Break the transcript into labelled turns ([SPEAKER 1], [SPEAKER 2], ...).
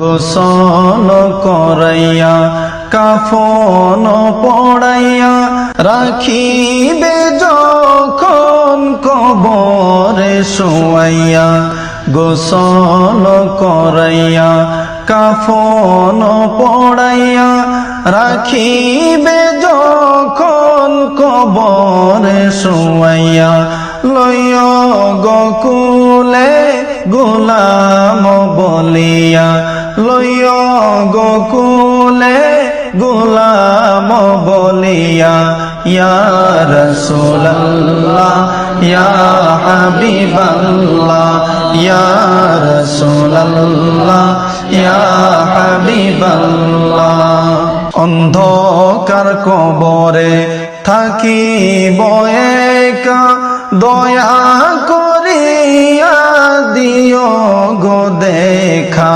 [SPEAKER 1] গোসল করাইয়া কাফন পড়াইয়া রাখিবে যখন কবরে শোয়াইয়া। গোসল করাইয়া কাফন পড়াইয়া রাখিবে যখন কবরে শোয়াইয়া। লইয়া গোকুলে গোলাম বলিয়া, লইয়া গোকুলে গোলাম বলিয়া। ইয়া রাসূলুল্লাহ ইয়া হাবিবাল্লাহ, ইয়া রাসূলুল্লাহ ইয়া হাবিবাল্লাহ। অন্ধকার কবরে থাকিব একা, দয়া করিয়া দিও গো দেখা।